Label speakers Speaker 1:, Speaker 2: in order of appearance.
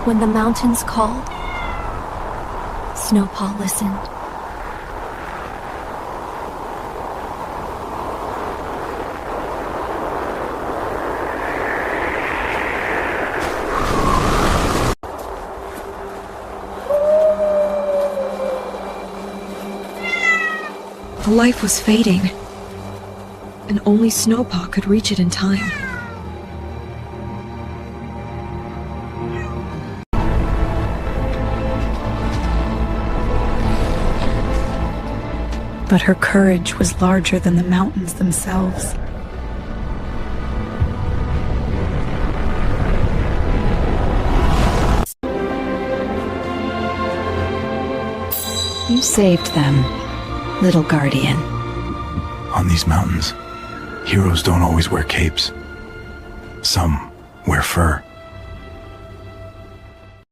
Speaker 1: When the mountains called, Snowpaw listened.
Speaker 2: The life was fading, and only Snowpaw could reach it in time. But her courage was larger than the mountains themselves. You saved them, little guardian.
Speaker 3: On these mountains, heroes don't always wear capes. Some wear fur.